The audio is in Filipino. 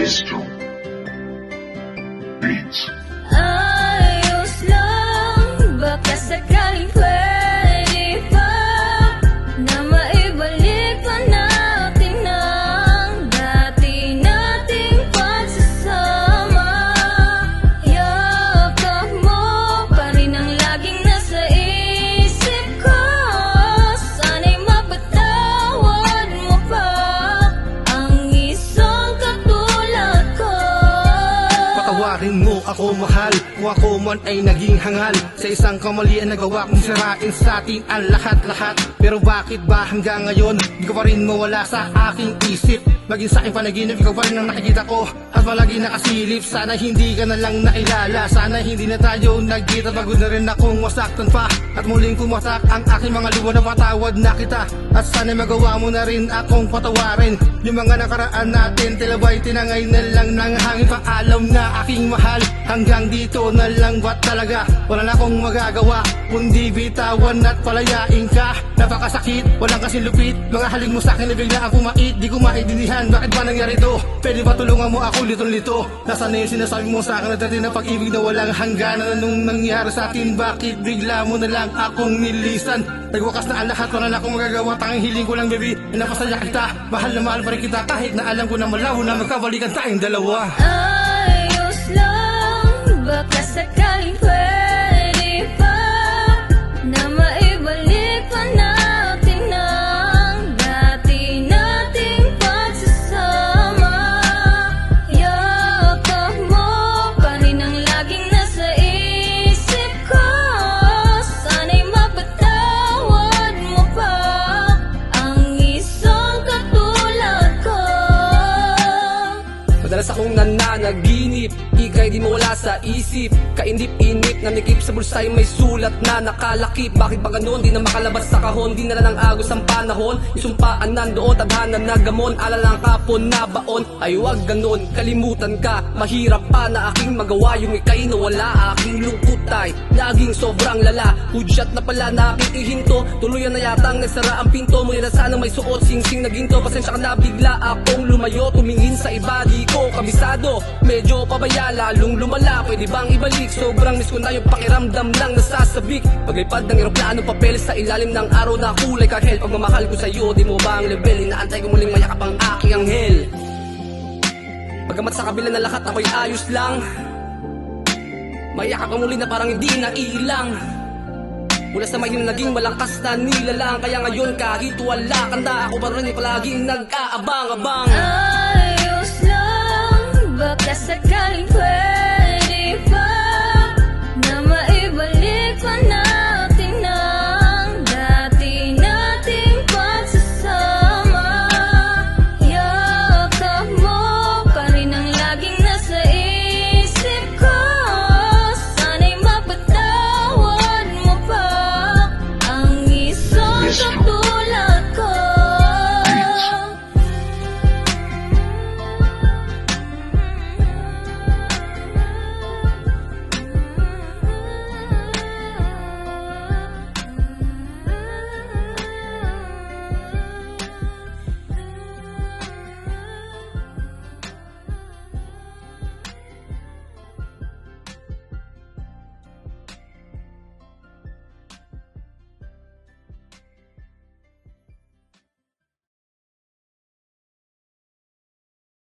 Mistro Beats. Ayos lang, baka sakaling pwede pa na maibalik pa natin ang dati nating pagsasama. Yakap mo pa rin ang laging nasa isip ko. Sana'y mapatawad mo pa ang isang katulad ko. Patawarin mo ako mahal, kung ako man ay naging hangal sa isang kamalian na gawa kong sirain sa atin ang lahat-lahat. Pero bakit ba hanggang ngayon di ka pa rin mawala sa aking isip? Maging sa aking panaginip, ikaw pa rin ang nakikita ko at palagi nakasilip. Sana hindi ka na lang nailala, sana hindi na tayo nagkita. Pagod na rin akong masaktan pa at muling kumatak ang aking mga luha na patawad na kita. At sana magawa mo na rin akong patawarin yung mga nakaraan natin. Tila ba'y tinangay na lang ng hangin. Paalam na aking mahal, hanggang dito na lang ba talaga? Wala na akong magagawa kundi bitawan at palayain ka. Napakasakit, walang kasing lupit, mga haling mo sa'kin na bigla ang kumait. Di ko maintindihan, bakit ba nangyari to? Pwede ba tulungan mo ako litong-lito? Nasaan na yung sinasabi mo sa'kin na dati na pag-ibig na walang hangganan? Anong nangyari sa'tin? Bakit bigla mo na lang akong nilisan? Nagwakas na ang lahat, wala na akong magagawa. Tanging hiling ko lang baby, napasaya kita. Mahal na mahal pa rin kita kahit na alam ko na malaho na magkabalikan tayong dalawa. Ayos lang, baka sakaling pwede pa na maibalik pa natin ang dati nating pagsasama. Yakap mo pa rin ang laging nasa isip ko. Sana'y mapatawad mo pa ang isang katulad ko. Madalas akong nananaginip, ika'y di mawala sa isip. Kainip-inip, nanikip sa bulsa'y may sulat na nakalakip. Bakit ba ganun? Di na makalabas sa kahon, di na lang agos ang panahon. Isumpaan nandoon, tadhana na gamon, alalang kapon na baon. Ay wag ganun, kalimutan ka, mahirap pa na aking magawa. Yung ika'y nawala, aking lungkot ay naging sobrang lala. Hudyat na pala na aking ihinto, tuluyan na yatang nagsara ang pinto. Muli na sanang may suot, sing-sing na ginto. Pasensya ka na bigla akong lumayo, tumingin sa iba, di ko kabisado. Medyo pabaya, lalong lumala, pwede bang ibalik? Sobrang miss ko na yung pakiramdam ng nasasabik. Paglipad ng eroplano, papel sa ilalim ng araw na kulay kahel. Pagmamahal ko sa'yo, di mo ba ang level? Inaantay ko muling mayakap ang aking anghel. Pagamat sa kabila na lahat ako'y ayos lang, mayakap ka muli na parang hindi na ilang. Mula sa may naging malakas na nilalang, kaya ngayon kahit wala ka na, ako pa rin ay palaging nag-aabang-abang.